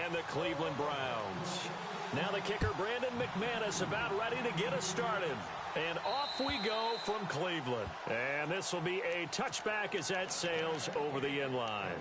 and the Cleveland Browns. Now the kicker, Brandon McManus, about ready to get us started. And off we go from Cleveland. And this will be a touchback as that sails over the end line.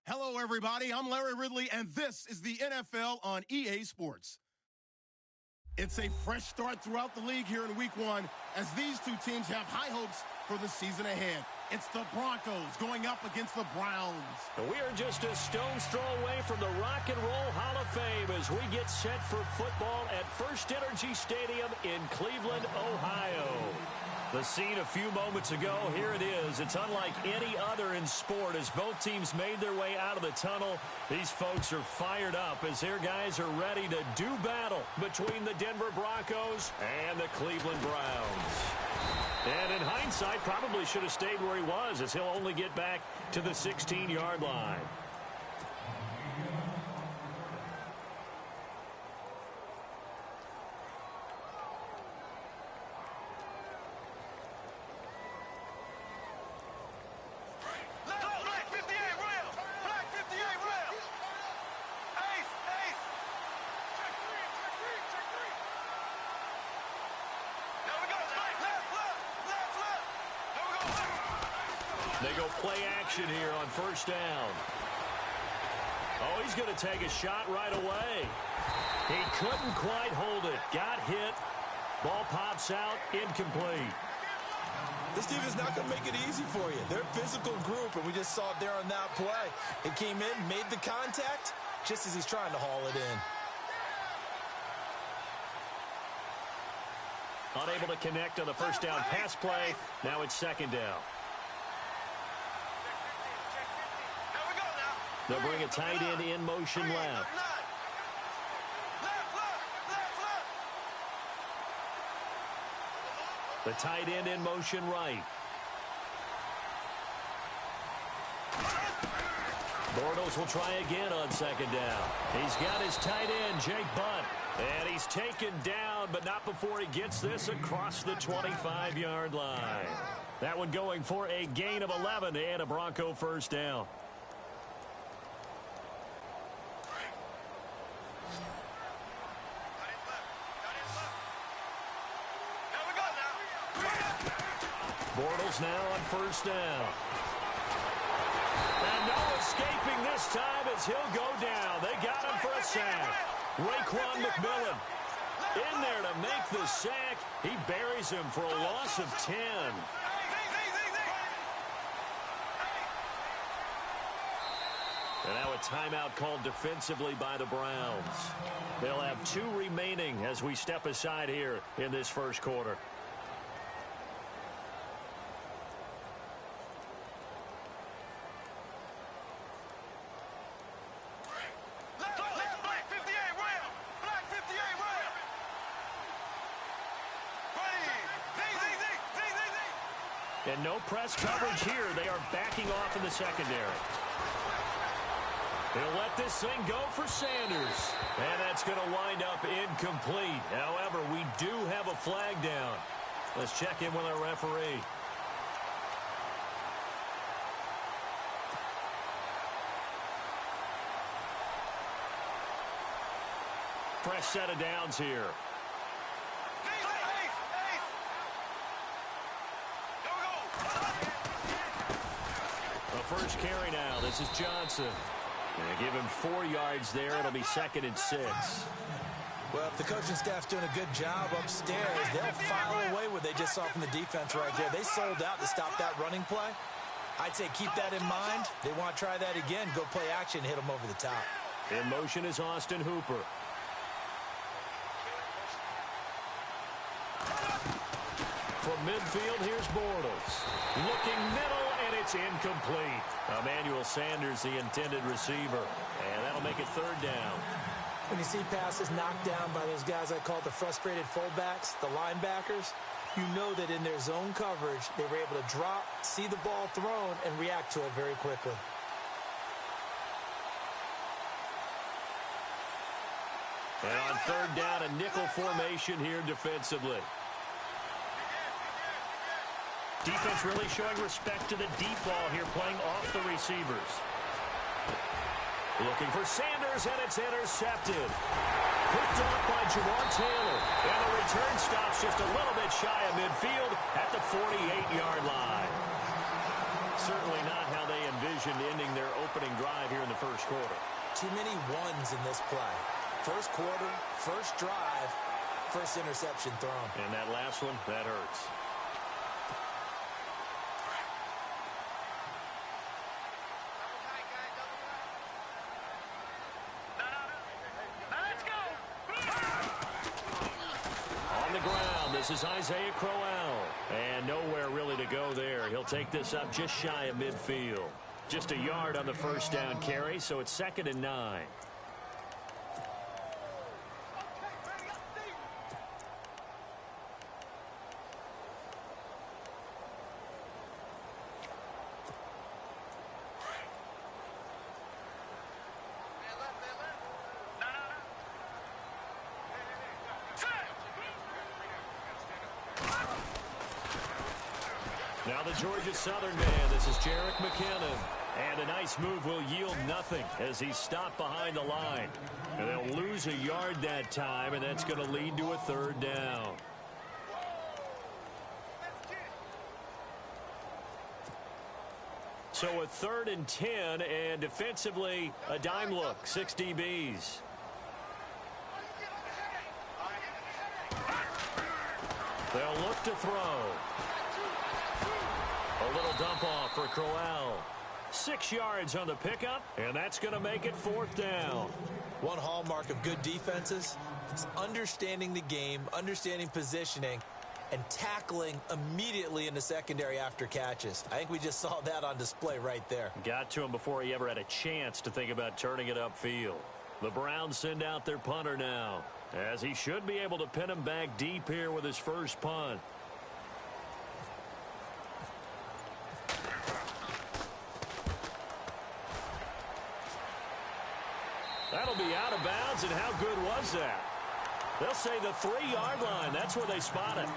Hello, everybody. I'm Larry Ridley, and this is the NFL on EA Sports. It's a fresh start throughout the league here in Week 1 as these two teams have high hopes for the season ahead. It's the Broncos going up against the Browns. We are just a stone's throw away from the Rock and Roll Hall of Fame as we get set for football at First Energy Stadium in Cleveland, Ohio. The scene a few moments ago, here it is. It's unlike any other in sport as both teams made their way out of the tunnel. These folks are fired up as their guys are ready to do battle between the Denver Broncos and the Cleveland Browns. And in hindsight, probably should have stayed where he was as he'll only get back to the 16-yard line. They go play action here on first down. Oh, he's going to take a shot right away. He couldn't quite hold it. Got hit. Ball pops out. Incomplete. This team is not going to make it easy for you. They're a physical group, and we just saw it there on that play. It came in, made the contact, just as he's trying to haul it in. Unable to connect on the first down pass play. Now it's second down. They'll bring a tight end in motion left. The tight end in motion right. Bortles will try again on second down. He's got his tight end, Jake Butt. And he's taken down, but not before he gets this across the 25-yard line. That one going for a gain of 11 and a Bronco first down. Bortles now on first down. And no escaping this time as he'll go down. They got him for a sack. Raekwon McMillan in there to make the sack. He buries him for a loss of 10. And now a timeout called defensively by the Browns. They'll have 2 remaining as we step aside here in this first quarter. And no press coverage here. They are backing off in the secondary. He'll let this thing go for Sanders. And that's going to wind up incomplete. However, we do have a flag down. Let's check in with our referee. Fresh set of downs here. First carry now. This is Johnson. And give him 4 yards there. It'll be 2nd and 6. Well, if the coaching staff's doing a good job upstairs, they'll file away what they just saw from the defense right there. They sold out to stop that running play. I'd say keep that in mind. They want to try that again. Go play action, hit them over the top. In motion is Austin Hooper. From midfield, here's Bortles. Looking middle, and it's incomplete. Emmanuel Sanders, the intended receiver. And that'll make it 3rd down. When you see passes knocked down by those guys I call the frustrated fullbacks, the linebackers, you know that in their zone coverage, they were able to drop, see the ball thrown, and react to it very quickly. And on 3rd down, a nickel formation here defensively. Defense really showing respect to the deep ball here, playing off the receivers. Looking for Sanders, and it's intercepted. Picked off by Jamar Taylor. And the return stops just a little bit shy of midfield at the 48-yard line. certainly not how they envisioned ending their opening drive here in the first quarter. Too many ones in this play. First quarter, first drive, first interception thrown. And that last one, that hurts. On the ground, this is Isaiah Crowell. And nowhere really to go there. He'll take this up just shy of midfield. Just a yard on the first down carry, so it's 2nd and 9. Now the Georgia Southern man, this is Jerick McKinnon. And a nice move will yield nothing as he's stopped behind the line. And they'll lose a yard that time, and that's going to lead to a 3rd down. So a 3rd and 10, and defensively, a dime look, 6 DBs. They'll look to throw. A little dump off for Crowell. 6 yards on the pickup, and that's going to make it 4th down. One hallmark of good defenses is understanding the game, understanding positioning, and tackling immediately in the secondary after catches. I think we just saw that on display right there. Got to him before he ever had a chance to think about turning it upfield. The Browns send out their punter now, as he should be able to pin him back deep here with his first punt. That'll be out of bounds, and how good was that? They'll say the 3-yard line. That's where they spot it.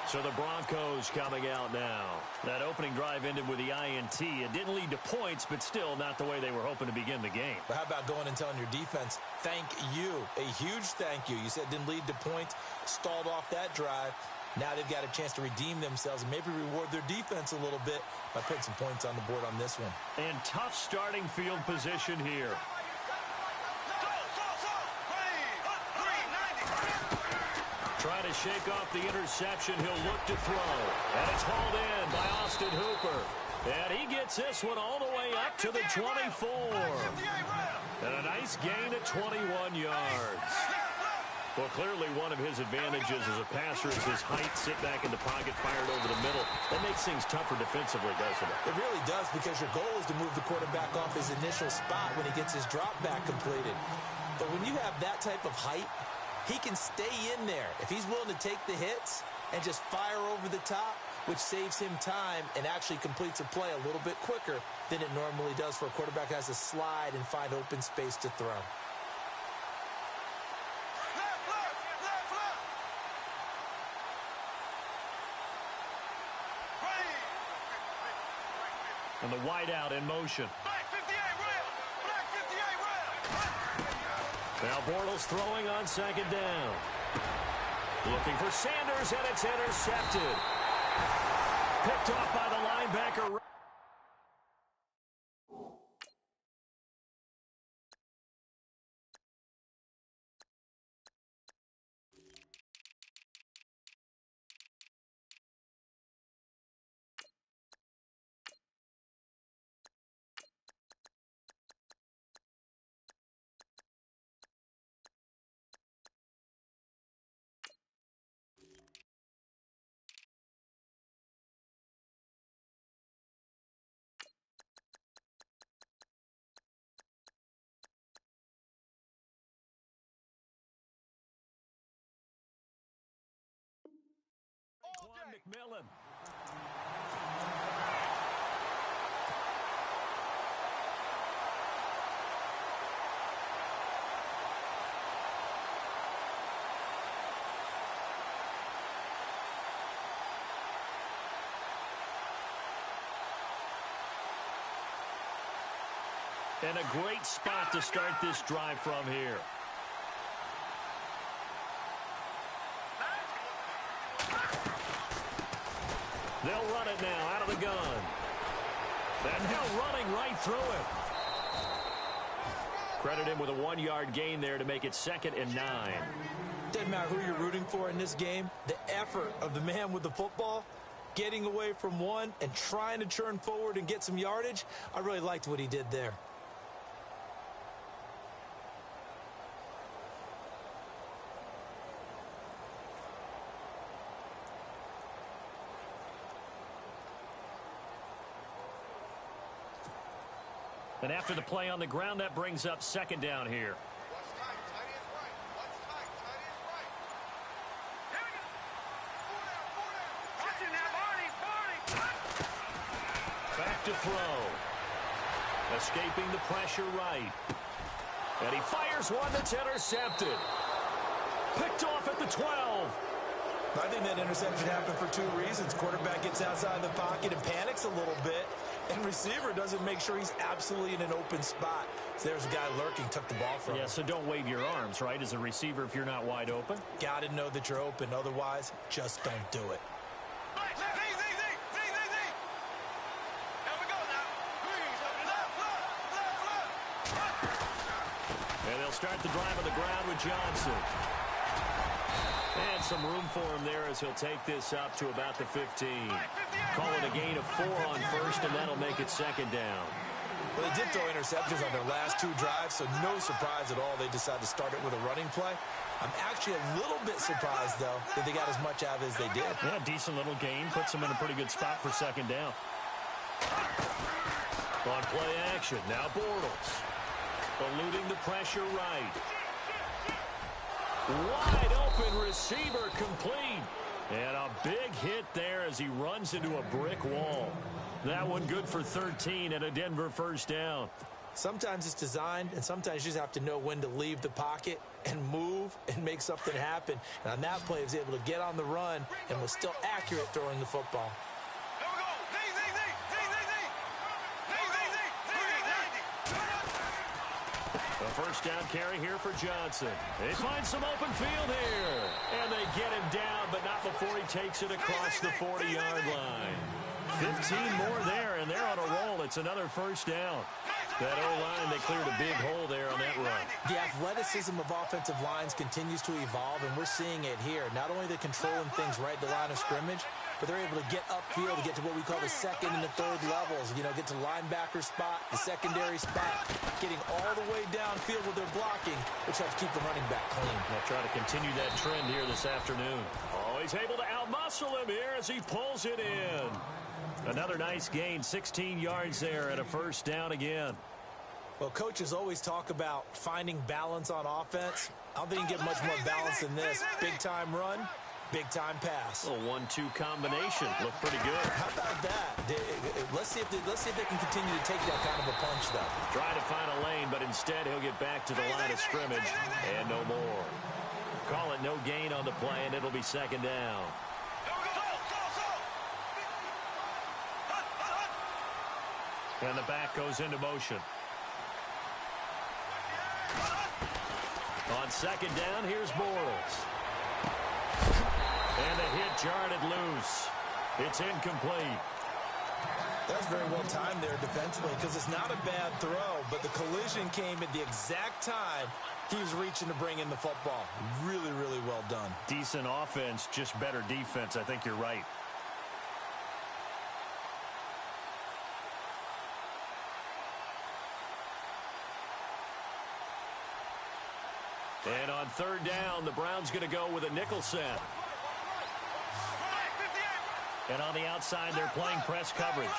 So the Broncos coming out now. That opening drive ended with the INT. It didn't lead to points, but still not the way they were hoping to begin the game. But how about going and telling your defense, thank you, a huge thank you. You said it didn't lead to points, stalled off that drive. Now they've got a chance to redeem themselves and maybe reward their defense a little bit by putting some points on the board on this one. And tough starting field position here. Trying to shake off the interception. He'll look to throw. And it's hauled in by Austin Hooper. And he gets this one all the way up to the 24. And a nice gain of 21 yards. Well, clearly one of his advantages as a passer is his height. Sit back in the pocket, fired over the middle. That makes things tougher defensively, doesn't it? It really does, because your goal is to move the quarterback off his initial spot when he gets his drop back completed. But when you have that type of height, he can stay in there if he's willing to take the hits and just fire over the top, which saves him time and actually completes a play a little bit quicker than it normally does for a quarterback who has to slide and find open space to throw. And the wideout in motion. Now Bortles throwing on 2nd down. Looking for Sanders, and it's intercepted. Picked off by the linebacker. McMillan. And a great spot to start this drive from here. They'll run it now out of the gun. And now running right through it. Credit him with a 1-yard gain there to make it 2nd and 9. Doesn't matter who you're rooting for in this game. The effort of the man with the football, getting away from one and trying to churn forward and get some yardage, I really liked what he did there. And after the play on the ground, that brings up 2nd down here. Back to throw. Escaping the pressure right. And he fires one that's intercepted. Picked off at the 12. I think that interception happened for 2 reasons. Quarterback gets outside the pocket and panics a little bit, and receiver doesn't make sure he's absolutely in an open spot. So there's a guy lurking, took the ball from him. Yeah, so don't wave your arms, right, as a receiver if you're not wide open. Got to know that you're open. Otherwise, just don't do it. And they'll start the drive on the ground with Johnson. And some room for him there as he'll take this up to about the 15. Call it a gain of 4 on first, and that'll make it 2nd down. Well, they did throw interceptions on their last 2 drives, so no surprise at all they decided to start it with a running play. I'm actually a little bit surprised, though, that they got as much out of it as they did. Yeah, decent little gain. Puts them in a pretty good spot for 2nd down. On play action, now Bortles. Eluding the pressure right. Wide open receiver complete. And a big hit there as he runs into a brick wall. That one good for 13 and a Denver 1st down. Sometimes it's designed, and sometimes you just have to know when to leave the pocket and move and make something happen. And on that play, he was able to get on the run and was still accurate throwing the football. A 1st down carry here for Johnson. They find some open field here. And they get him down, but not before he takes it across the 40-yard line. 15 more there, and they're on a roll. It's another 1st down. That O-line, they cleared a big hole there on that run. The athleticism of offensive lines continues to evolve, and we're seeing it here. Not only are they controlling things right at the line of scrimmage, but they're able to get upfield to get to what we call the 2nd and the 3rd levels. You know, get to linebacker spot, the secondary spot, getting all the way downfield with their blocking, which helps keep the running back clean. They'll try to continue that trend here this afternoon. Always able to outmuscle him here as he pulls it in. Another nice gain, 16 yards there and a 1st down again. Well, coaches always talk about finding balance on offense. I don't think you can get much more balance than this. Big-time run, big-time pass. A 1-2 combination. Looked pretty good. How about that? Let's see if they can continue to take that kind of a punch, though. Try to find a lane, but instead he'll get back to the line of scrimmage and no more. Call it no gain on the play, and it'll be 2nd down. And the back goes into motion. On 2nd down, here's Bortles. And the hit jarred it loose. It's incomplete. That's very well timed there defensively because it's not a bad throw, but the collision came at the exact time he was reaching to bring in the football. Really, really well done. Decent offense, just better defense. I think you're right. And on 3rd down, the Browns going to go with a nickel set. And on the outside, they're playing press coverage.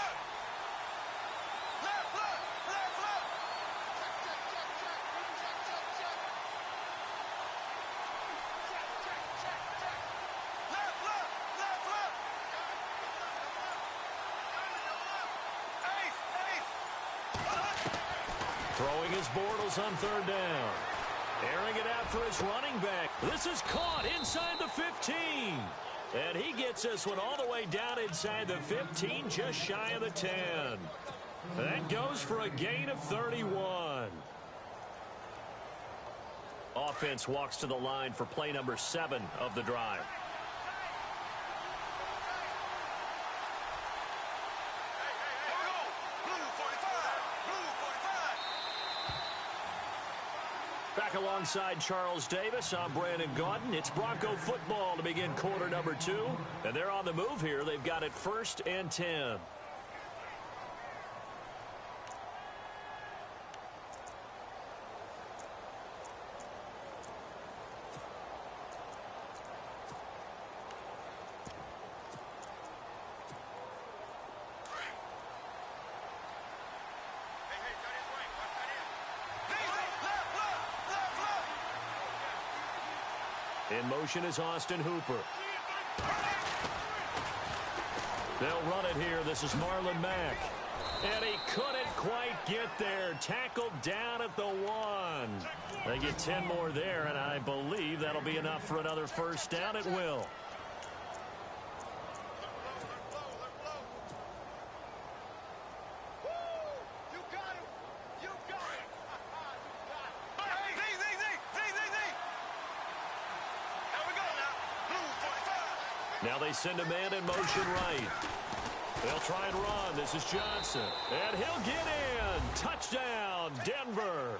Throwing his Bortles on 3rd down. Airing it out for his running back. This is caught inside the 15. And he gets this one all the way down inside the 15, just shy of the 10. That goes for a gain of 31. Offense walks to the line for play number 7 of the drive. Back alongside Charles Davis, I'm Brandon Gaudin. It's Bronco football to begin quarter number 2. And they're on the move here. They've got it 1st and 10. In motion is Austin Hooper. They'll run it here. This is Marlon Mack. And he couldn't quite get there. Tackled down at the 1. They get 10 more there, and I believe that'll be enough for another first down. It will. Now they send a man in motion right. They'll try and run. This is Johnson. And he'll get in. Touchdown, Denver.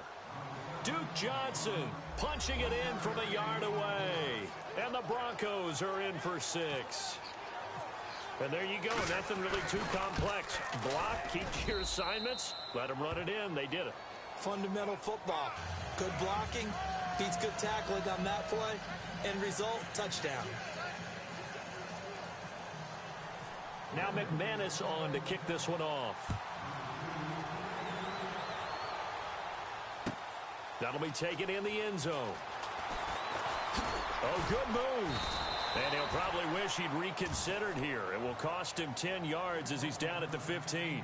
Duke Johnson punching it in from a yard away. And the Broncos are in for 6. And there you go. Nothing really too complex. Block, keep to your assignments. Let them run it in. They did it. Fundamental football. Good blocking. Beats good tackling on that play. End result, touchdown. Now McManus on to kick this one off. That'll be taken in the end zone. Oh, good move. And he'll probably wish he'd reconsidered here. It will cost him 10 yards as he's down at the 15.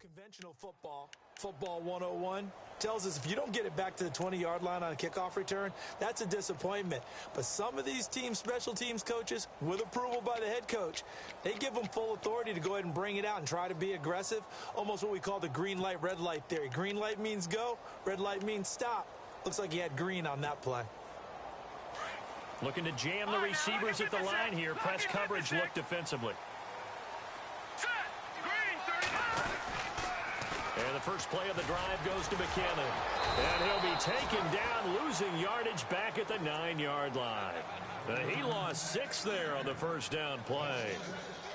Conventional football 101, tells us if you don't get it back to the 20-yard line on a kickoff return, that's a disappointment. But some of these teams, special teams coaches, with approval by the head coach, they give them full authority to go ahead and bring it out and try to be aggressive, almost what we call the green light, red light theory. Green light means go, red light means stop. Looks like he had green on that play. Looking to jam the receivers at the line here. Press coverage look defensively. And the first play of the drive goes to McKinnon. And he'll be taken down, losing yardage back at the 9-yard line. He lost 6 there on the first down play.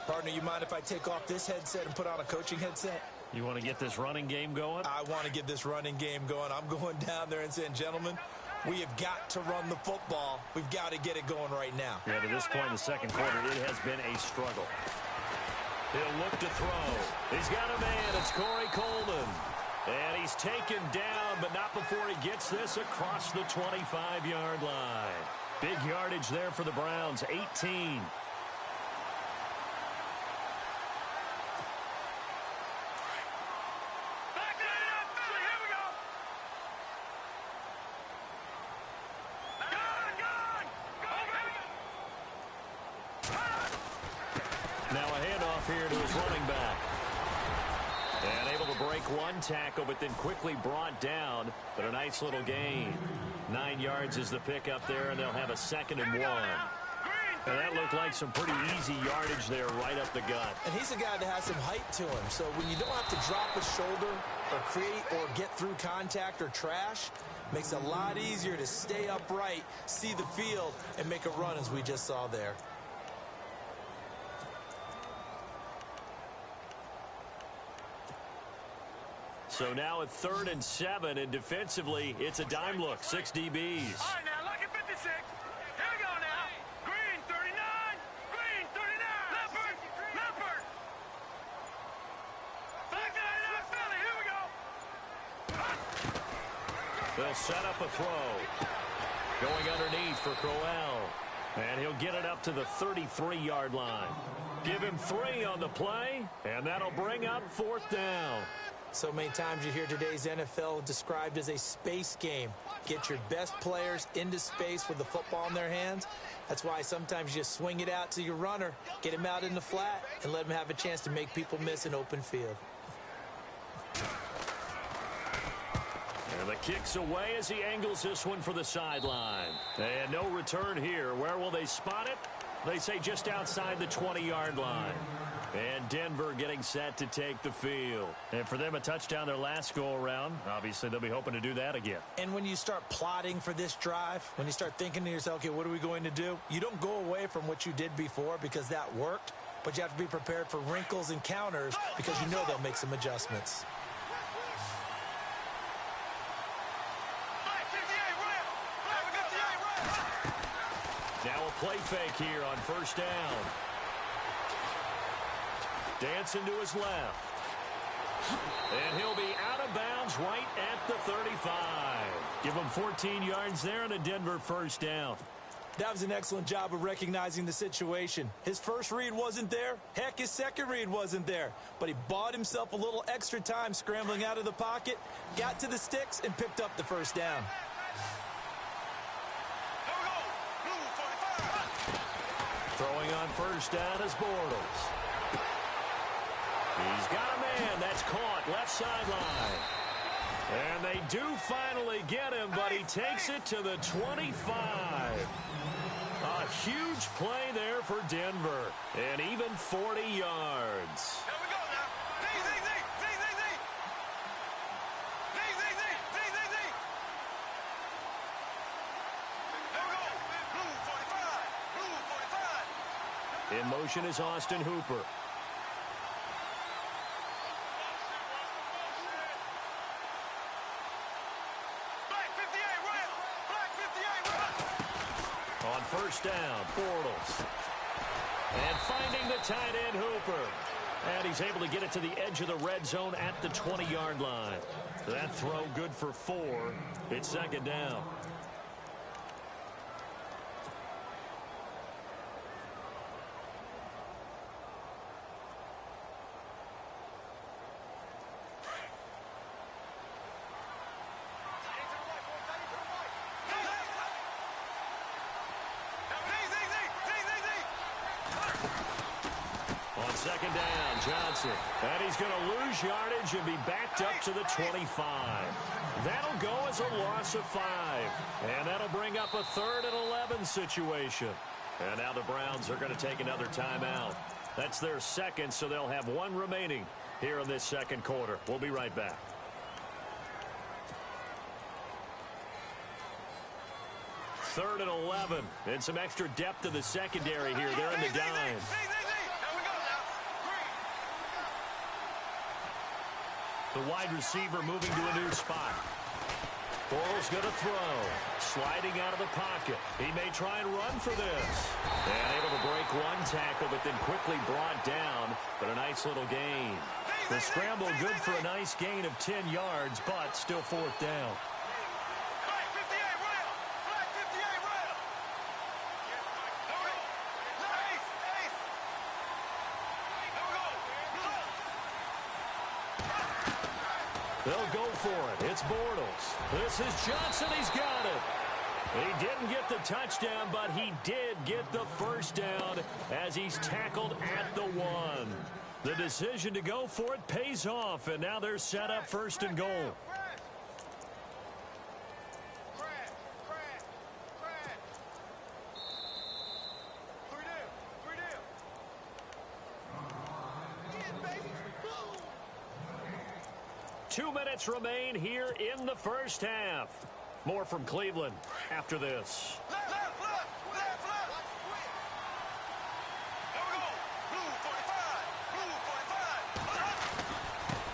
Partner, you mind if I take off this headset and put on a coaching headset? You want to get this running game going? I want to get this running game going. I'm going down there and saying, gentlemen, we have got to run the football. We've got to get it going right now. Yeah, to this point in the second quarter, it has been a struggle. He'll look to throw. He's got a man. It's Corey Coleman. And he's taken down, but not before he gets this across the 25-yard line. Big yardage there for the Browns, 18. One tackle, but then quickly brought down, but a nice little gain. 9 yards is the pickup there, and they'll have a 2nd and 1. And that looked like some pretty easy yardage there right up the gut. And he's a guy that has some height to him, so when you don't have to drop a shoulder or create or get through contact or trash, makes it a lot easier to stay upright, see the field, and make a run as we just saw there. So now at 3rd and 7, and defensively, it's a dime look, 6 DBs. All right, now, look at 56. Here we go now. Green, 39. Green, 39. Leopard, Leopard. Back to 99, Philly. Here we go. They'll set up a throw. Going underneath for Crowell. And he'll get it up to the 33-yard line. Give him 3 on the play, and that'll bring up 4th down. So many times you hear today's NFL described as a space game. Get your best players into space with the football in their hands. That's why sometimes you just swing it out to your runner, get him out in the flat, and let him have a chance to make people miss an open field. And the kick's away as he angles this one for the sideline. And no return here. Where will they spot it? They say just outside the 20-yard line. And Denver getting set to take the field. And for them, a touchdown their last go-around. Obviously, they'll be hoping to do that again. And when you start plotting for this drive, when you start thinking to yourself, okay, what are we going to do? You don't go away from what you did before because that worked, but you have to be prepared for wrinkles and counters because you know they'll make some adjustments. Now a play fake here on 1st down. Dancing to his left. And he'll be out of bounds right at the 35. Give him 14 yards there and a Denver 1st down. That was an excellent job of recognizing the situation. His first read wasn't there. Heck, his second read wasn't there. But he bought himself a little extra time scrambling out of the pocket, got to the sticks, and picked up the 1st down. Throwing on 1st down is Bortles. He's got a man that's caught left sideline. And they do finally get him, but he takes it to the 25. A huge play there for Denver. And even 40 yards. Here we go now. Z. Here we go. Blue 45. Blue 45. In motion is Austin Hooper. On 1st down, Bortles. And finding the tight end, Hooper. And he's able to get it to the edge of the red zone at the 20-yard line. That throw good for 4. It's 2nd down. On 2nd down, Johnson. And he's going to lose yardage and be backed up to the 25. That'll go as a loss of 5. And that'll bring up a 3rd and 11 situation. And now the Browns are going to take another timeout. That's their 2nd, so they'll have 1 remaining here in this 2nd quarter. We'll be right back. Third and 11. And some extra depth to the secondary here. They're in the dime. The wide receiver moving to a new spot. Bortles going to throw. Sliding out of the pocket. He may try and run for this. And able to break 1 tackle, but then quickly brought down. But a nice little gain. The scramble good for a nice gain of 10 yards, but still 4th down. They'll go for it. It's Bortles. This is Johnson. He's got it. He didn't get the touchdown, but he did get the 1st down as he's tackled at the 1. The decision to go for it pays off, and now they're set up 1st and goal. Two minutes remain here in the 1st half. More from Cleveland after this.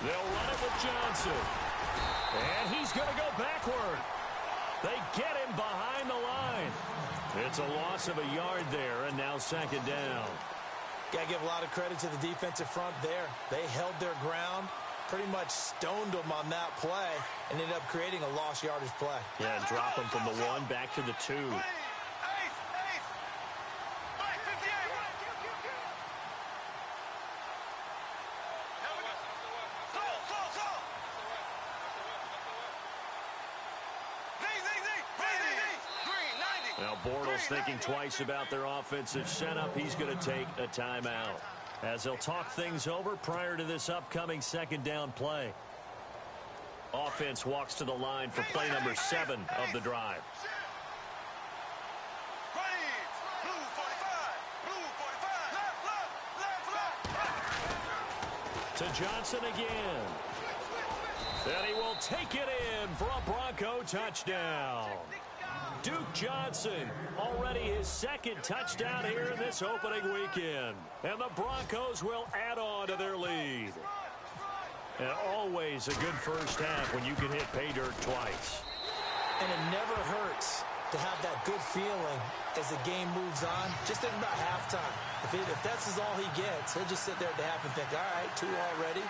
They'll run it with Johnson. And he's going to go backward. They get him behind the line. It's a loss of a yard there, and now 2nd down. Got to give a lot of credit to the defensive front there. They held their ground. Pretty much stoned them on that play and ended up creating a lost yardage play. Yeah, and drop them from the 1 back to the 2. Now Bortles thinking twice about their offensive setup. He's going to take a timeout as they'll talk things over prior to this upcoming second down play. Offense walks to the line for play number 7 of the drive. To Johnson again. And he will take it in for a Bronco touchdown. Duke Johnson, already his second touchdown here in this opening weekend. And the Broncos will add on to their lead. And always a good first half when you can hit pay dirt twice. And it never hurts to have that good feeling as the game moves on. Just think about halftime. If that's all he gets, he'll just sit there at the half and think, all right, 2 already.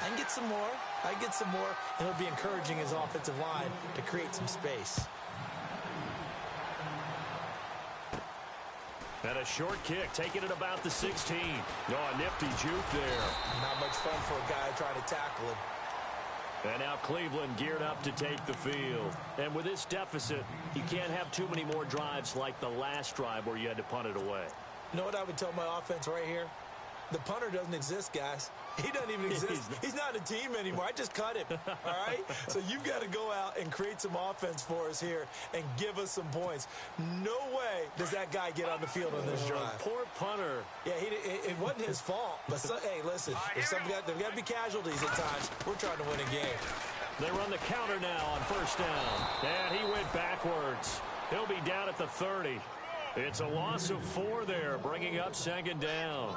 I can get some more. I can get some more. And he'll be encouraging his offensive line to create some space. And a short kick, taking it about the 16. Oh, a nifty juke there. Not much fun for a guy trying to tackle him. And now Cleveland geared up to take the field. And with this deficit, you can't have too many more drives like the last drive where you had to punt it away. You know what I would tell my offense right here? The punter doesn't exist, guys. He doesn't even exist. He's not a team anymore. I just cut him, all right? So you've got to go out and create some offense for us here and give us some points. No way does that guy get on the field on this drive. Poor punter. Yeah, it wasn't his fault. But, hey, listen, there's got to be casualties at times. We're trying to win a game. They run the counter now on first down. And he went backwards. He'll be down at the 30. It's a loss of 4 there, bringing up second down.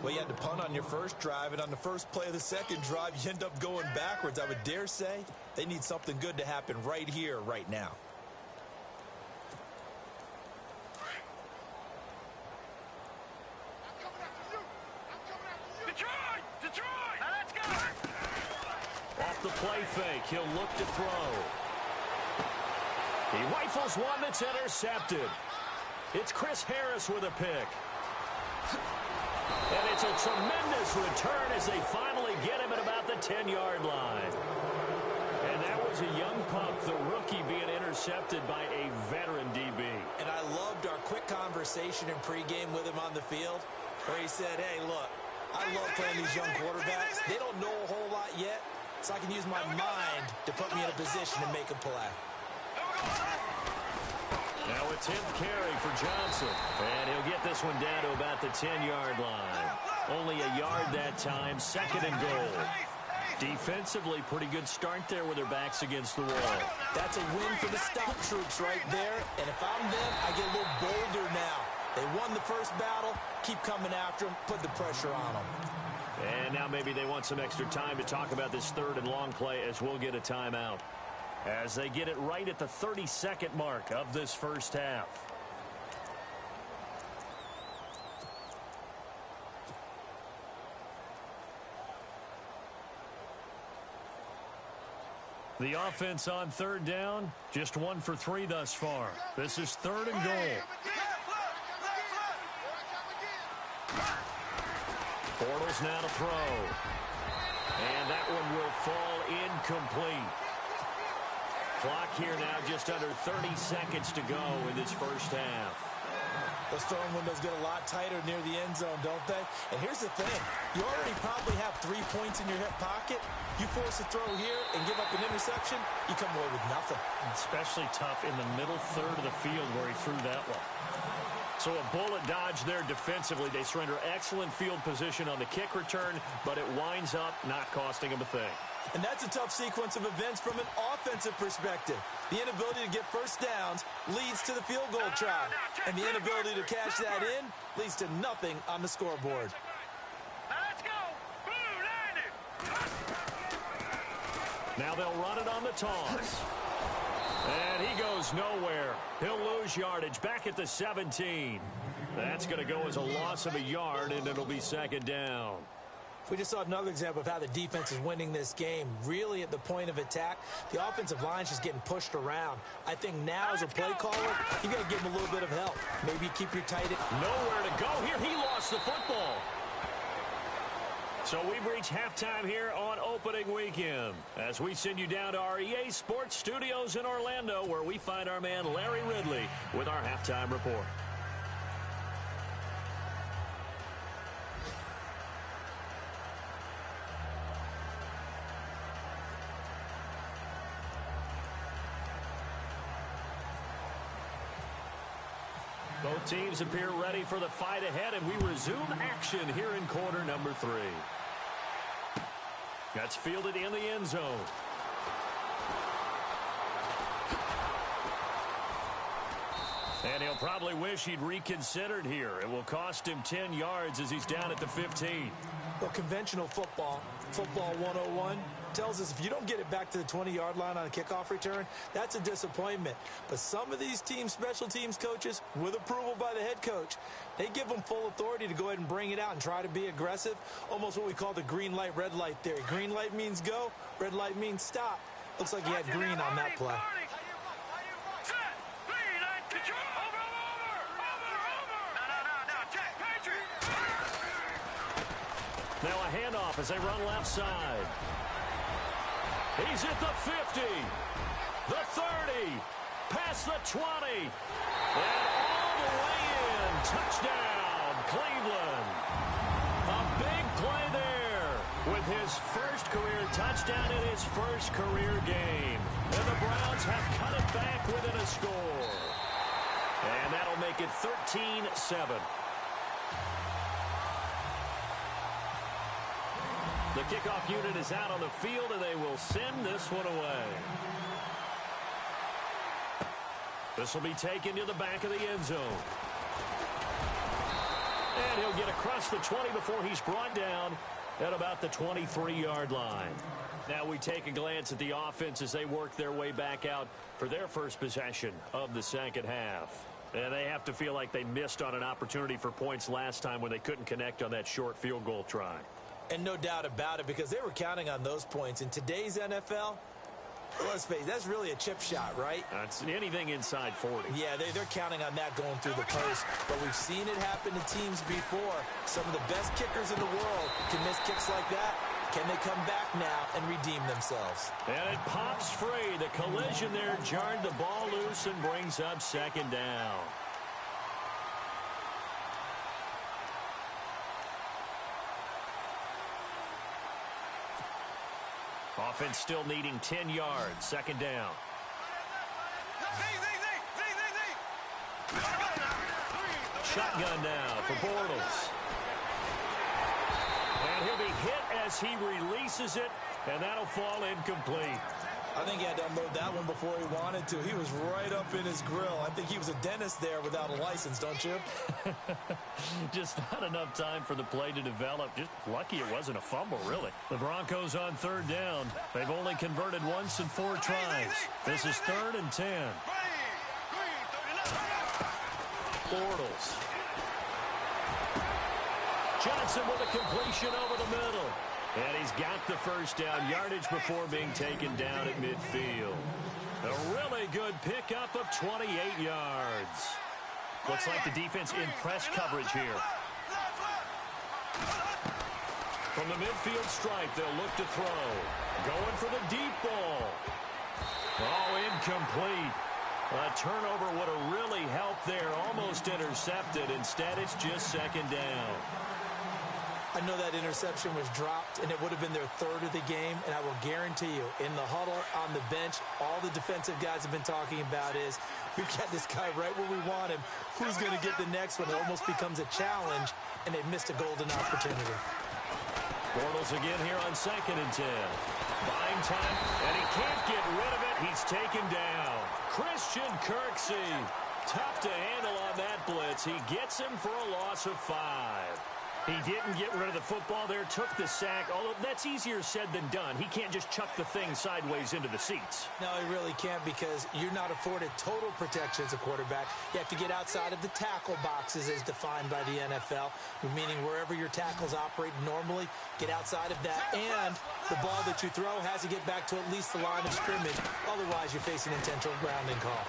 Well, you had to punt on your first drive, and on the first play of the second drive, you end up going backwards. I would dare say they need something good to happen right here, right now. Detroit! Now let's go! Off the play fake, he'll look to throw. He rifles one that's intercepted. It's Chris Harris with a pick. And it's a tremendous return as they finally get him at about the 10-yard line. And that was a young pup, the rookie, being intercepted by a veteran DB. And I loved our quick conversation in pregame with him on the field where he said, hey, look, I love playing these young quarterbacks. They don't know a whole lot yet, so I can use my mind to put me in a position to make a play. Now a 10th carry for Johnson. And he'll get this one down to about the 10-yard line. Only a yard that time, second and goal. Defensively, pretty good start there with their backs against the wall. That's a win for the stout troops right there. And if I'm them, I get a little bolder now. They won the first battle. Keep coming after them. Put the pressure on them. And now maybe they want some extra time to talk about this third and long play as we'll get a timeout. As they get it right at the 32nd mark of this first half. The offense on third down, just 1 for 3 thus far. This is third and goal. Bortles now to throw. And that one will fall incomplete. Clock here now just under 30 seconds to go in this first half. Those throwing windows get a lot tighter near the end zone, don't they? And here's the thing. You already probably have 3 points in your hip pocket. You force a throw here and give up an interception, you come away with nothing. Especially tough in the middle third of the field where he threw that one. So a bullet dodge there defensively. They surrender excellent field position on the kick return, but it winds up not costing them a thing. And that's a tough sequence of events from an offensive perspective. The inability to get first downs leads to the field goal try. And the inability to cash that in leads to nothing on the scoreboard. Now let's go! Blue landed! Now they'll run it on the toss. And he goes nowhere. He'll lose yardage back at the 17. That's going to go as a loss of a yard, and it'll be second down. We just saw another example of how the defense is winning this game. Really at the point of attack, the offensive line's just getting pushed around. I think now as a play caller, you got to give him a little bit of help. Maybe keep your tight end. Nowhere to go here. He lost the football. So we've reached halftime here on opening weekend as we send you down to our EA Sports Studios in Orlando, where we find our man Larry Ridley with our halftime report. Both teams appear ready for the fight ahead, and we resume action here in quarter number 3. That's fielded in the end zone. And he'll probably wish he'd reconsidered here. It will cost him 10 yards as he's down at the 15. Well, conventional football 101, tells us if you don't get it back to the 20-yard line on a kickoff return, that's a disappointment. But some of these teams, special teams coaches, with approval by the head coach, they give them full authority to go ahead and bring it out and try to be aggressive, almost what we call the green light, red light theory. Green light means go, red light means stop. Looks like he had green on that play. Now a handoff as they run left side. He's at the 50, the 30, past the 20, and all the way in. Touchdown, Cleveland. A big play there with his first career touchdown in his first career game. And the Browns have cut it back within a score. And that'll make it 13-7. The kickoff unit is out on the field, and they will send this one away. This will be taken to the back of the end zone. And he'll get across the 20 before he's brought down at about the 23-yard line. Now we take a glance at the offense as they work their way back out for their first possession of the second half. And they have to feel like they missed on an opportunity for points last time when they couldn't connect on that short field goal try. And no doubt about it, because they were counting on those points. In today's NFL, let's face it, that's really a chip shot, right? That's anything inside 40. Yeah, they're counting on that going through the post. But we've seen it happen to teams before. Some of the best kickers in the world can miss kicks like that. Can they come back now and redeem themselves? And it pops free. The collision there jarred the ball loose and brings up second down. Offense still needing 10 yards. Second down. Shotgun now for Bortles. And he'll be hit as he releases it, and that'll fall incomplete. I think he had to unload that one before he wanted to. He was right up in his grill. I think he was a dentist there without a license, don't you? Just not enough time for the play to develop. Just lucky it wasn't a fumble, really. The Broncos on third down. They've only converted once in 4 tries. This is 3rd and 10. Bortles. Johnson with a completion over the middle. And he's got the first down, yardage before being taken down at midfield. A really good pickup of 28 yards. Looks like the defense in press coverage here. From the midfield stripe, they'll look to throw. Going for the deep ball. Oh, incomplete. A turnover would have really helped there. Almost intercepted. Instead, it's just second down. I know that interception was dropped, and it would have been their 3rd of the game, and I will guarantee you, in the huddle, on the bench, all the defensive guys have been talking about is, we've got this guy right where we want him. Who's going to get the next one? It almost becomes a challenge, and they've missed a golden opportunity. Bortles again here on 2nd and 10. Buying time, and he can't get rid of it. He's taken down. Christian Kirksey, tough to handle on that blitz. He gets him for a loss of 5. He didn't get rid of the football there, took the sack, although that's easier said than done. He can't just chuck the thing sideways into the seats. No, he really can't, because you're not afforded total protection as a quarterback. You have to get outside of the tackle boxes as defined by the NFL, meaning wherever your tackles operate normally, get outside of that, and the ball that you throw has to get back to at least the line of scrimmage. Otherwise, you're facing intentional grounding call.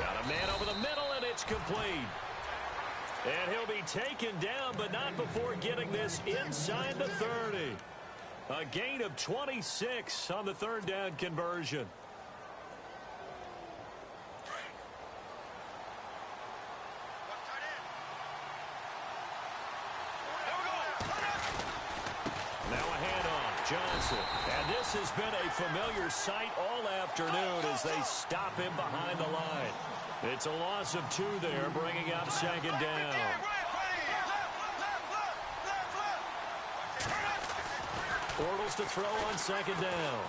Got a man over the middle, and it's complete. And he'll be taken down, but not before getting this inside the 30. A gain of 26 on the third down conversion. Johnson. And this has been a familiar sight all afternoon as they stop him behind the line. It's a loss of 2 there, bringing up second down. Bortles to throw on second down.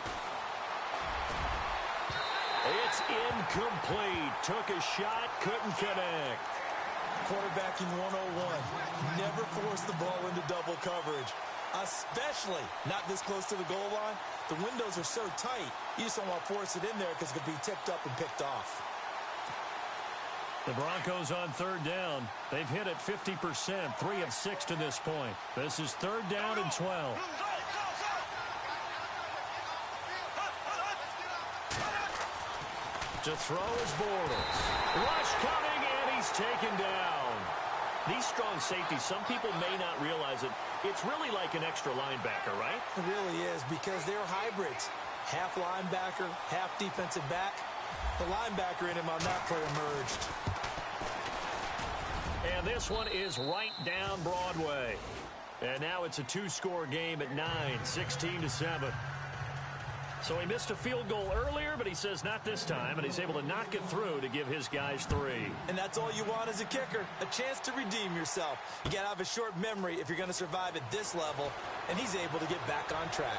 It's incomplete. Took a shot, couldn't connect. Quarterbacking 101. Never force the ball into double coverage. Especially not this close to the goal line. The windows are so tight, you just don't want to force it in there because it could be tipped up and picked off. The Broncos on third down. They've hit it 50%, 3 of 6 to this point. This is third down and 12. To throw is Bortles. Rush coming, and he's taken down. These strong safeties, some people may not realize it. It's really like an extra linebacker, right? It really is, because they're hybrids. Half linebacker, half defensive back. The linebacker in him on that play emerged. And this one is right down Broadway. And now it's a 2-score game at 9, 16-7. So he missed a field goal earlier, but he says not this time, and he's able to knock it through to give his guys 3. And that's all you want as a kicker, a chance to redeem yourself. You got to have a short memory if you're going to survive at this level, and he's able to get back on track.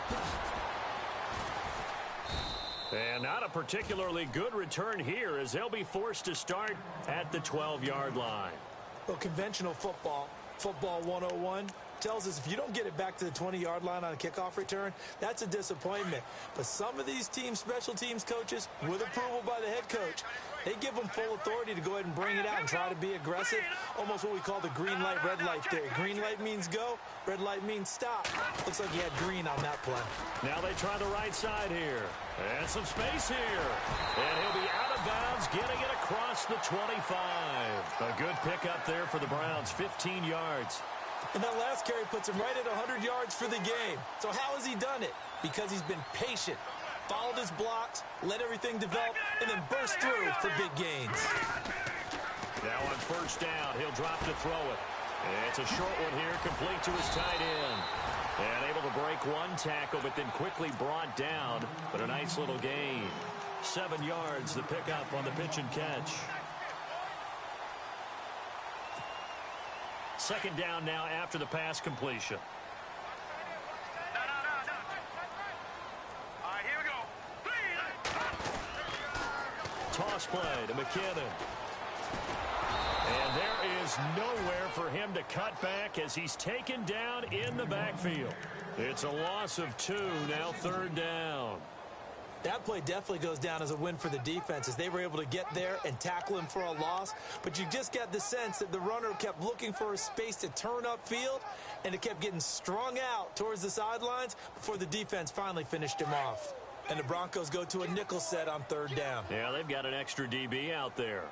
And not a particularly good return here as they'll be forced to start at the 12-yard line. Well, conventional football 101, tells us if you don't get it back to the 20-yard line on a kickoff return, that's a disappointment. But some of these teams, special teams coaches, with approval by the head coach, they give them full authority to go ahead and bring it out and try to be aggressive. Almost what we call the green light, red light theory. Green light means go, red light means stop. Looks like he had green on that play. Now they try the right side here. And some space here. And he'll be out of bounds, getting it across the 25. A good pickup there for the Browns, 15 yards. And that last carry puts him right at 100 yards for the game. So how has he done it? Because he's been patient, followed his blocks, let everything develop, and then burst through for big gains. Now on first down, he'll drop to throw it. It's a short one here, complete to his tight end. And able to break one tackle, but then quickly brought down. But a nice little gain. 7 yards, the pickup on the pitch and catch. Second down now after the pass completion. No. All right, here we go. Toss play to McKinnon. And there is nowhere for him to cut back as he's taken down in the backfield. It's a loss of 2, now third down. That play definitely goes down as a win for the defense as they were able to get there and tackle him for a loss. But you just got the sense that the runner kept looking for a space to turn upfield, and it kept getting strung out towards the sidelines before the defense finally finished him off. And the Broncos go to a nickel set on third down. Yeah, they've got an extra DB out there.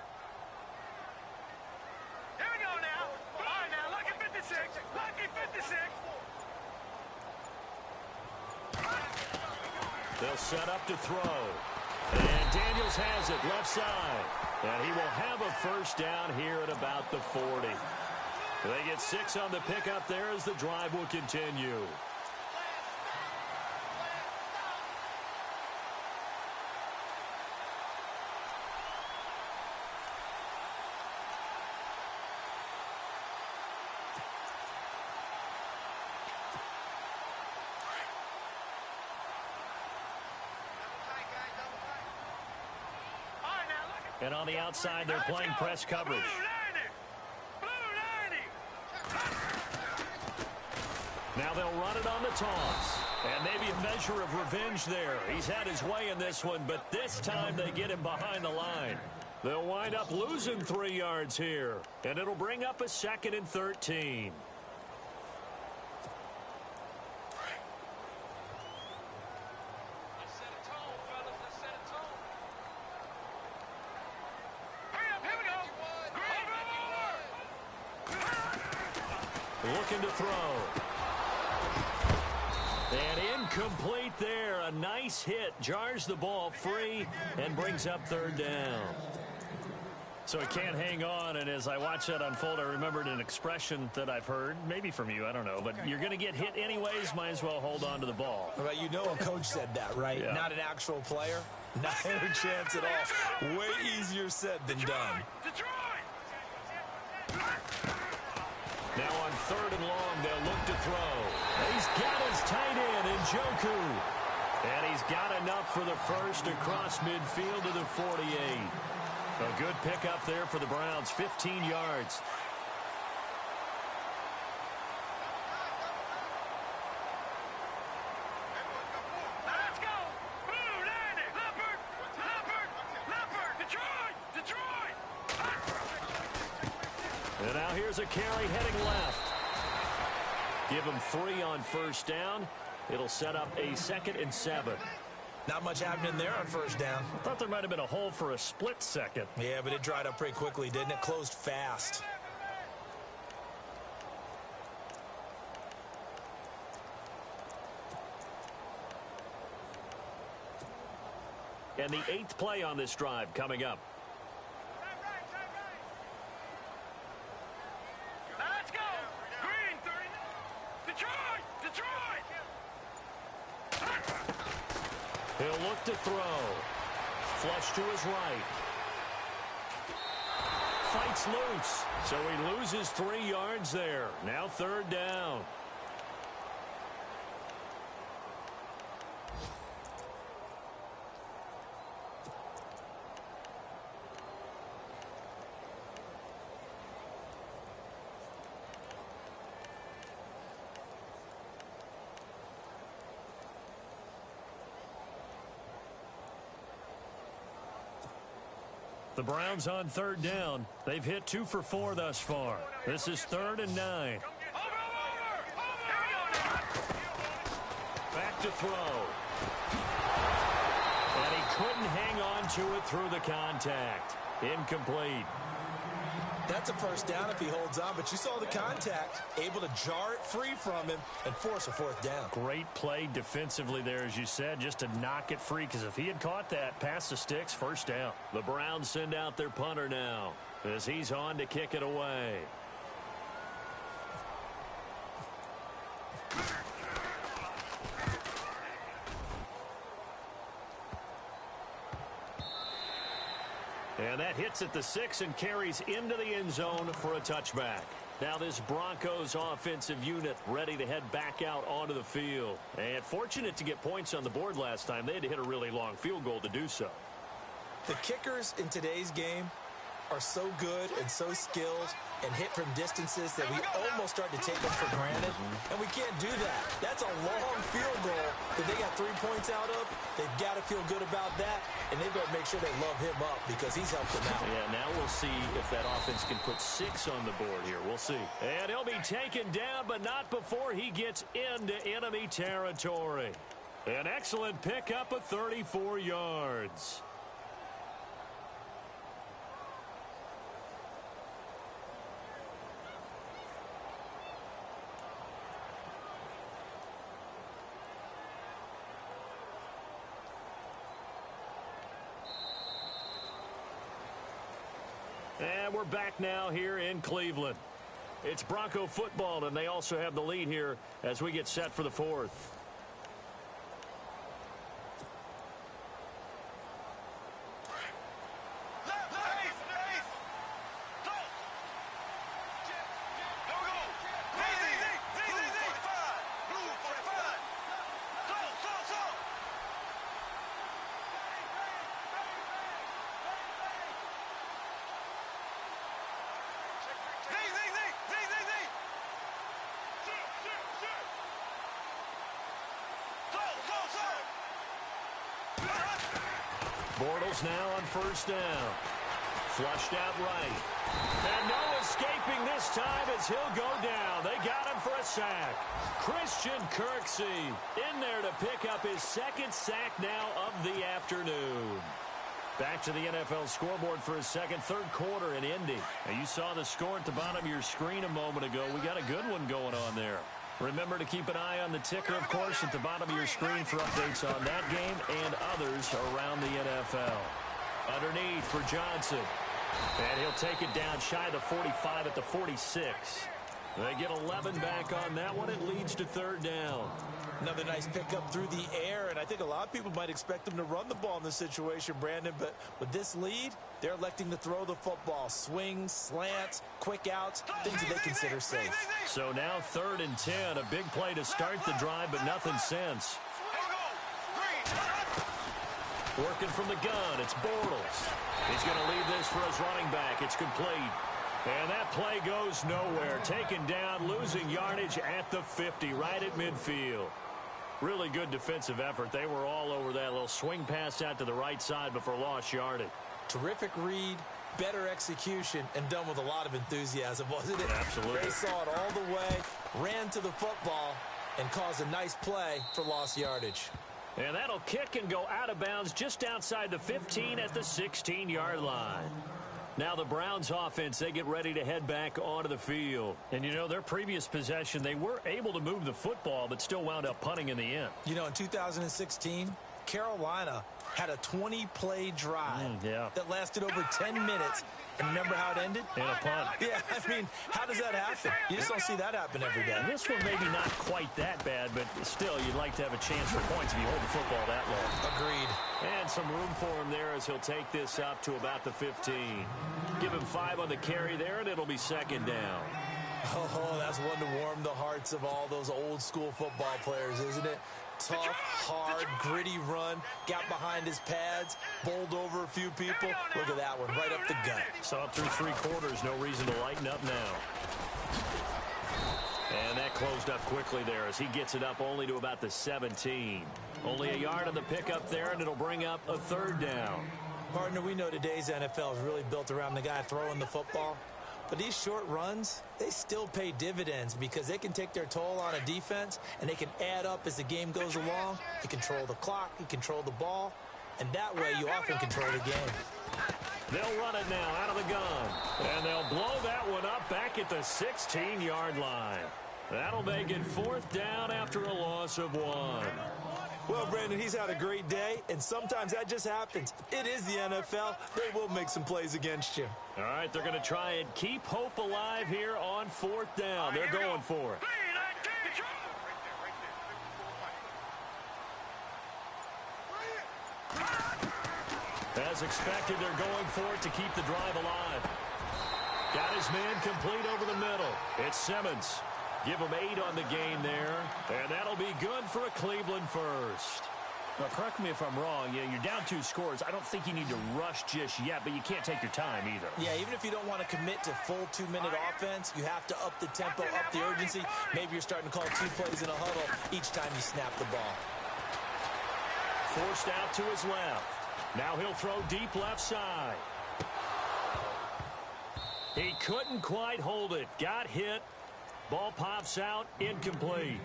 Here we go now. All right, now, lucky 56. Lucky 56. They'll set up to throw. And Daniels has it left side. And he will have a first down here at about the 40. They get 6 on the pickup there as the drive will continue. And on the outside, they're playing press coverage. Blue 90. Now they'll run it on the toss. And maybe a measure of revenge there. He's had his way in this one, but this time they get him behind the line. They'll wind up losing 3 yards here. And it'll bring up a 2nd and 13. looking to throw. And incomplete there. A nice hit. Jars the ball free and brings up third down. So he can't hang on, and as I watch that unfold, I remembered an expression that I've heard, maybe from you, I don't know, but you're going to get hit anyways, might as well hold on to the ball. Well, you know a coach said that, right? Yeah. Not an actual player. Not a chance at all. Way easier said than done. Now on third and long, they'll look to throw. He's got his tight end in Njoku. And he's got enough for the first across midfield to the 48. A good pickup there for the Browns, 15 yards. Let's go! Blue, landing! Leopard! Leopard! Leopard! Detroit! Detroit! And now here's a carry heading left. Give him 3 on first down. It'll set up a 2nd and 7. Not much happening there on first down. Thought there might have been a hole for a split second. Yeah, but it dried up pretty quickly, didn't it? Closed fast. And the 8th play on this drive coming up. Let's go! Green, 30. Detroit! Detroit! He'll look to throw. Flush to his right. Fights loose. So he loses 3 yards there. Now third down. The Browns on third down. They've hit 2 for 4 thus far. This is 3rd and 9. Back to throw. And he couldn't hang on to it through the contact. Incomplete. That's a first down if he holds on, but you saw the contact. Able to jar it free from him and force a 4th down. Great play defensively there, as you said, just to knock it free, because if he had caught that, past the sticks, first down. The Browns send out their punter now as he's on to kick it away. And that hits at the 6 and carries into the end zone for a touchback. Now this Broncos offensive unit ready to head back out onto the field. And fortunate to get points on the board last time. They had to hit a really long field goal to do so. The kickers in today's game are so good and so skilled and hit from distances that we almost start to take them for granted. And we can't do that. That's a long field goal that they got 3 points out of. They've got to feel good about that, and they've got to make sure they love him up because he's helped them out. Yeah, now we'll see if that offense can put 6 on the board here. We'll see. And he'll be taken down, but not before he gets into enemy territory. An excellent pickup of 34 yards. And we're back now here in Cleveland. It's Bronco football, and they also have the lead here as we get set for the 4th. Bortles now on first down. Flushed out right. And no escaping this time as he'll go down. They got him for a sack. Christian Kirksey in there to pick up his 2nd sack now of the afternoon. Back to the NFL scoreboard for his 2nd, 3rd quarter in Indy. Now you saw the score at the bottom of your screen a moment ago. We got a good one going remember to keep an eye on the ticker, of course, at the bottom of your screen for updates on that game and others around the NFL. Underneath for Johnson. And he'll take it down shy of the 45 at the 46. They get 11 back on that one. It leads to third down. Another nice pickup through the air, and I think a lot of people might expect them to run the ball in this situation, Brandon, but with this lead, they're electing to throw the football. Swings, slants, quick outs, things that they consider safe. So now 3rd and 10, a big play to start the drive, but nothing since. Working from the gun, it's Bortles. He's going to leave this for his running back. It's complete. And that play goes nowhere. Taken down, losing yardage at the 50, right at midfield. Really good defensive effort. They were all over that little swing pass out to the right side before lost yardage. Terrific read, better execution, and done with a lot of enthusiasm, wasn't it? Absolutely. They saw it all the way, ran to the football, and caused a nice play for lost yardage. And that'll kick and go out of bounds just outside the 15 at the 16-yard line. Now the Browns offense, they get ready to head back onto the field. And, you know, their previous possession, they were able to move the football, but still wound up punting in the end. You know, in 2016, Carolina had a 20-play drive that lasted over 10 minutes. And remember how it ended? In a punt. Yeah, I mean, how does that happen? You just don't see that happen every day. And this one maybe not quite that bad, but still, you'd like to have a chance for points if you hold the football that long. Agreed. And some room for him there as he'll take this up to about the 15. Give him 5 on the carry there, and it'll be 2nd down. Oh, that's one to warm the hearts of all those old-school football players, isn't it? Tough, hard, gritty run, got behind his pads, bowled over a few people. Look at that one, right up the gut. So up through 3 quarters, no reason to lighten up now. And that closed up quickly there as he gets it up only to about the 17. Only a yard on the pickup there, and it'll bring up a 3rd down. Partner, we know today's NFL is really built around the guy throwing the football. But these short runs, they still pay dividends because they can take their toll on a defense and they can add up as the game goes along. You control the clock, you control the ball, and that way you often control the game. They'll run it now out of the gun. And they'll blow that one up back at the 16-yard line. That'll make it 4th down after a loss of 1. Well, Brandon, he's had a great day, and sometimes that just happens. It is the NFL. They will make some plays against you. All right, they're going to try and keep hope alive here on 4th down. They're going for it. As expected, they're going for it to keep the drive alive. Got his man complete over the middle. It's Simmons. Give him 8 on the game there, and that'll be good for a Cleveland first. Now, correct me if I'm wrong. You're down 2 scores. I don't think you need to rush just yet, but you can't take your time either. Yeah, even if you don't want to commit to full 2-minute offense, you have to up the tempo, up the urgency. Maybe you're starting to call 2 plays in a huddle each time you snap the ball. Forced out to his left. Now he'll throw deep left side. He couldn't quite hold it. Got hit. Ball pops out, incomplete.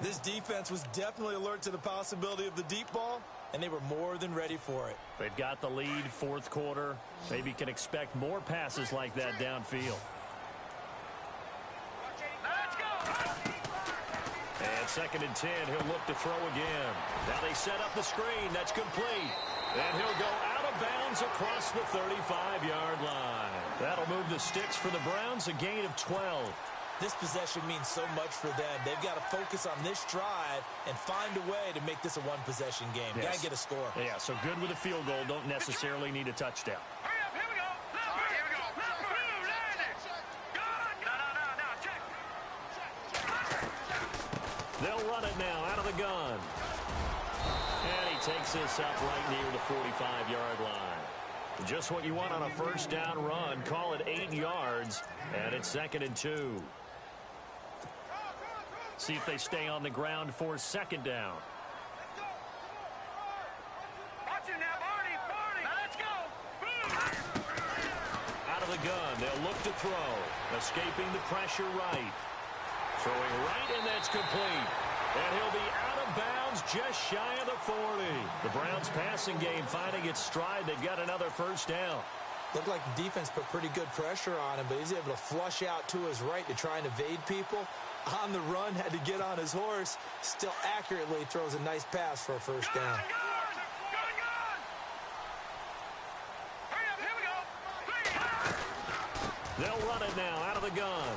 This defense was definitely alert to the possibility of the deep ball, and they were more than ready for it. They've got the lead, 4th quarter. Maybe can expect more passes like that downfield. Let's go. And 2nd and 10, he'll look to throw again. Now they set up the screen. That's complete. And he'll go out of bounds across the 35-yard line. That'll move the sticks for the Browns, a gain of 12. This possession means so much for them. They've got to focus on this drive and find a way to make this a one-possession game. Yes. Got to get a score. Yeah, so good with a field goal. Don't necessarily need a touchdown. Hurry up, here we go. Here we go. Check. They'll run it now out of the gun. And he takes this up right near the 45-yard line. Just what you want on a 1st down run. Call it 8 yards, and it's 2nd and 2. See if they stay on the ground for 2nd down. Watch it now, Barney. Now let's go. Out of the gun, they'll look to throw. Escaping the pressure right. Throwing right, and that's complete. And he'll be out of bounds just shy of the 40. The Browns passing game finding its stride. They've got another 1st down. Looked like the defense put pretty good pressure on him, but he's able to flush out to his right to try and evade people. On the run, had to get on his horse. Still accurately throws a nice pass for a first down. They'll run it now out of the gun.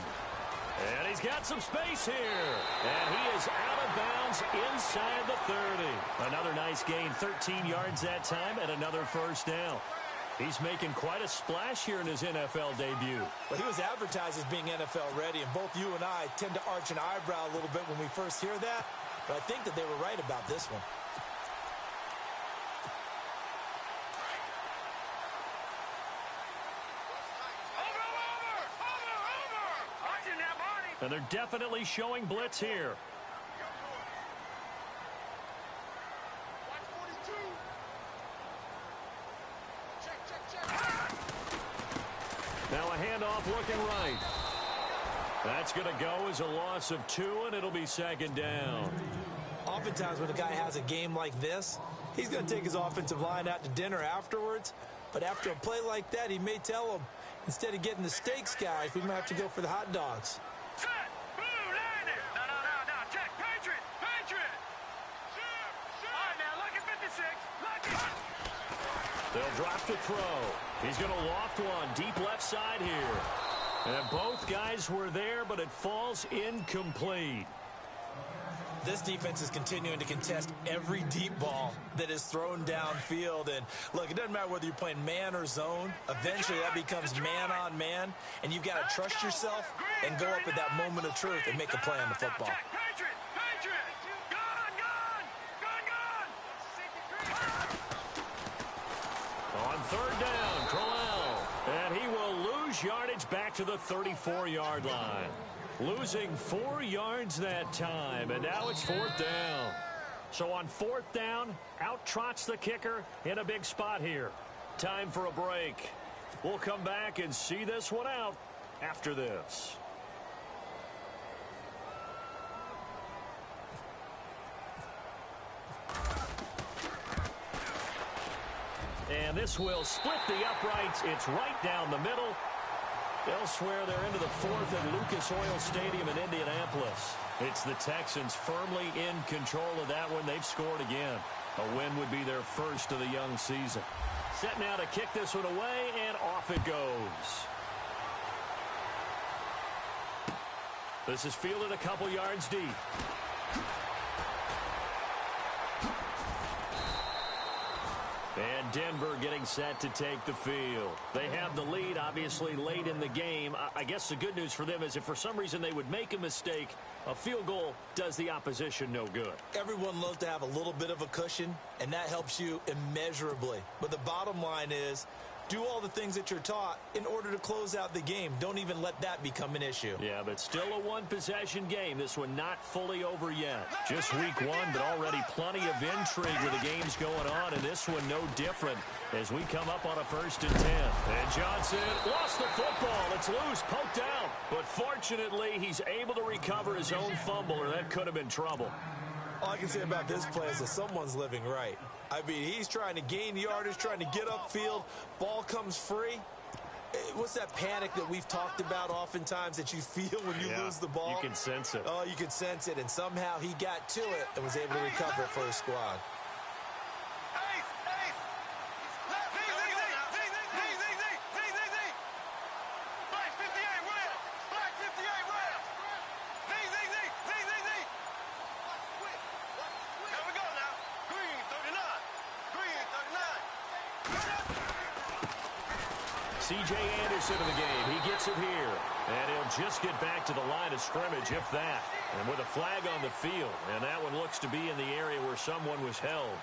And he's got some space here. And he is out of bounds inside the 30. Another nice gain, 13 yards that time, and another first down. He's making quite a splash here in his NFL debut. Well, he was advertised as being NFL ready, and both you and I tend to arch an eyebrow a little bit when we first hear that. But I think that they were right about this one. And they're definitely showing blitz here. Now a handoff looking right. That's going to go as a loss of 2, and it'll be second down. Oftentimes when a guy has a game like this, he's going to take his offensive line out to dinner afterwards. But after a play like that, he may tell them, instead of getting the steaks, guys, we might have to go for the hot dogs. Set! Blue, landed! No, check! Patriot! All right, now, look at 56. Look at... They'll drop to throw. He's going to loft one deep left side here. And both guys were there, but it falls incomplete. This defense is continuing to contest every deep ball that is thrown downfield. And, look, it doesn't matter whether you're playing man or zone. Eventually, that becomes man-on-man, and you've got to trust yourself and go up at that moment of truth and make a play on the football. Patriot! Gun! On third down, Crowell. And he will lose yardage back to the 34-yard line. Losing 4 yards that time, and now it's fourth down. So on fourth down, out trots the kicker in a big spot here. Time for a break. We'll come back and see this one out after this. And this will split the uprights. It's right down the middle. Elsewhere, they're into the fourth at Lucas Oil Stadium in Indianapolis. It's the Texans firmly in control of that one. They've scored again. A win would be their first of the young season. Set now to kick this one away, and off it goes. This is fielded a couple yards deep. And Denver getting set to take the field. They have the lead, obviously, late in the game. I guess the good news for them is if for some reason they would make a mistake, a field goal does the opposition no good. Everyone loves to have a little bit of a cushion, and that helps you immeasurably. But the bottom line is, do all the things that you're taught in order to close out the game. Don't even let that become an issue. Yeah, but still a one-possession game. This one not fully over yet. Just week one, but already plenty of intrigue with the games going on, and this one no different as we come up on a 1st and 10. And Johnson lost the football. It's loose, poked out. But fortunately, he's able to recover his own fumble, or that could have been trouble. All I can say about this play is that someone's living right. I mean, he's trying to gain yardage, trying to get upfield. Ball comes free. What's that panic that we've talked about oftentimes that you feel when you lose the ball? You can sense it. Oh, you can sense it. And somehow he got to it and was able to recover it for his squad. C.J. Anderson in the game. He gets it here. And he'll just get back to the line of scrimmage, if that. And with a flag on the field. And that one looks to be in the area where someone was held.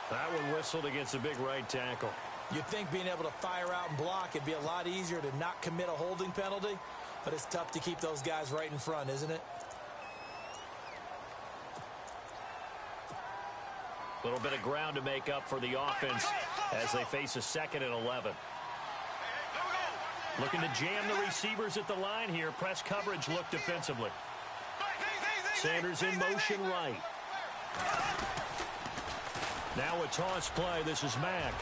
That one whistled against a big right tackle. You'd think being able to fire out and block, it'd be a lot easier to not commit a holding penalty. But it's tough to keep those guys right in front, isn't it? A little bit of ground to make up for the offense as they face a 2nd and 11. Looking to jam the receivers at the line here. Press coverage look defensively. Sanders in motion right. Now a toss play. This is Mack.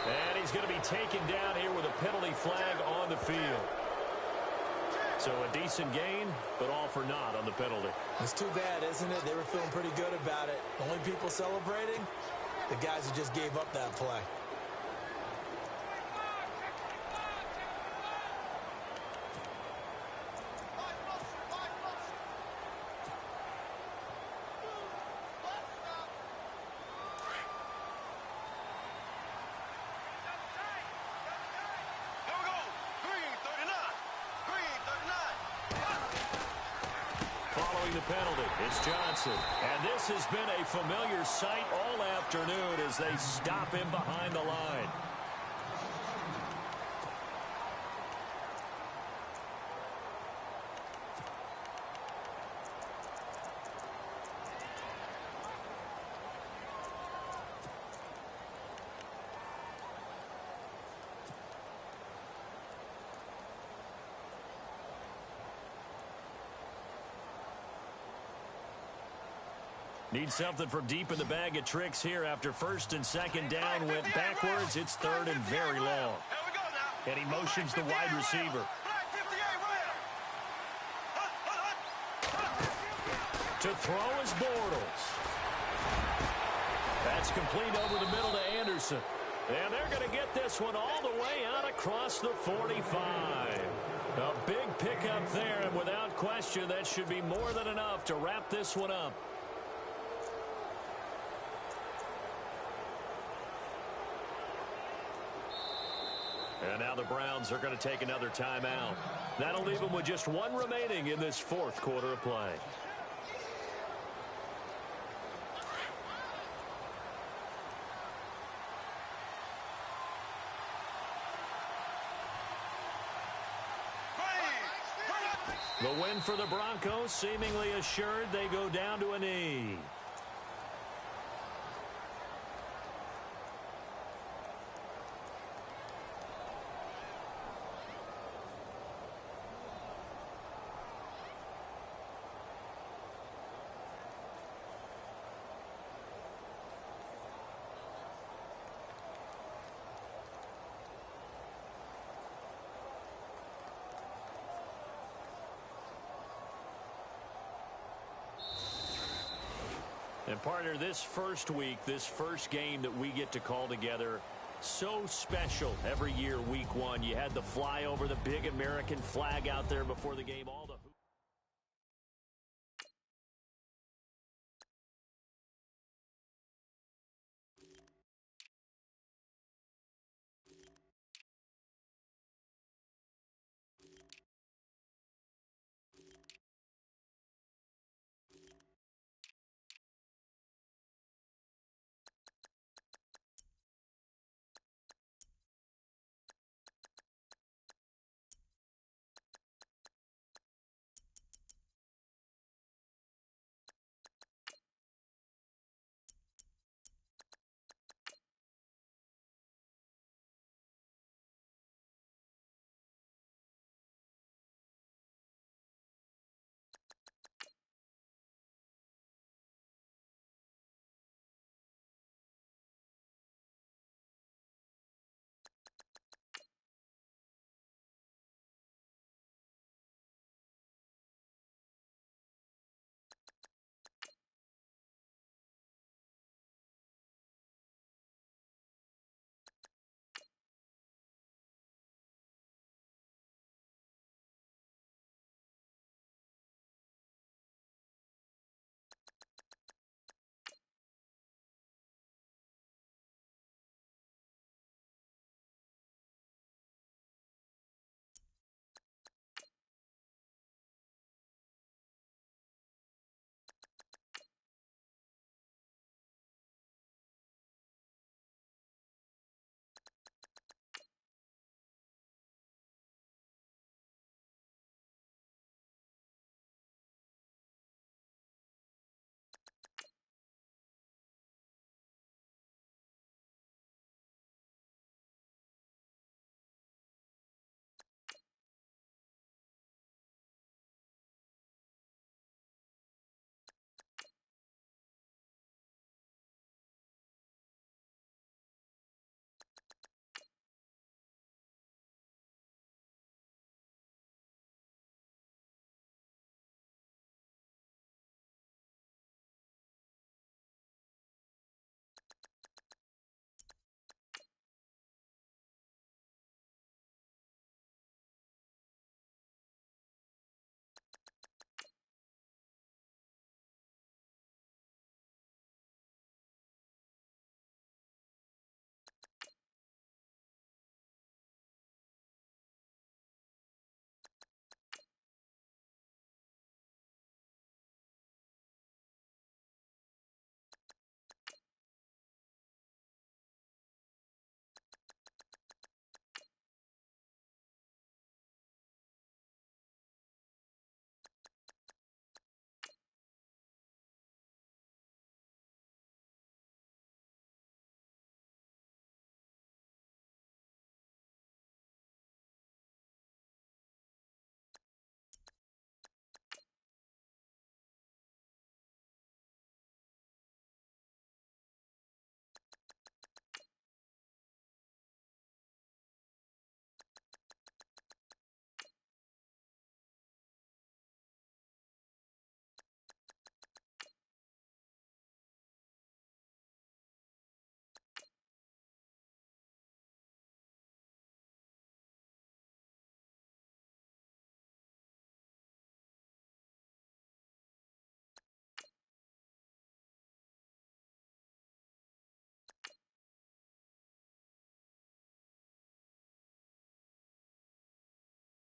And he's going to be taken down here with a penalty flag on the field. So a decent gain, but all for naught on the penalty. It's too bad, isn't it? They were feeling pretty good about it. Only people celebrating, the guys who just gave up that play. Following the penalty, it's Johnson. And this has been a familiar sight all afternoon as they stop him behind the line. Need something from deep in the bag of tricks here after first and second down went backwards. It's third and very long. And he motions the wide receiver. To throw is Bortles. That's complete over the middle to Anderson. And they're going to get this one all the way out across the 45. A big pickup there, and without question, that should be more than enough to wrap this one up. And now the Browns are going to take another timeout. That'll leave them with just one remaining in this fourth quarter of play. The win for the Broncos seemingly assured. They go down to a knee. And partner, this first week, this first game that we get to call together, so special every year, week one. You had the flyover, the big American flag out there before the game, all the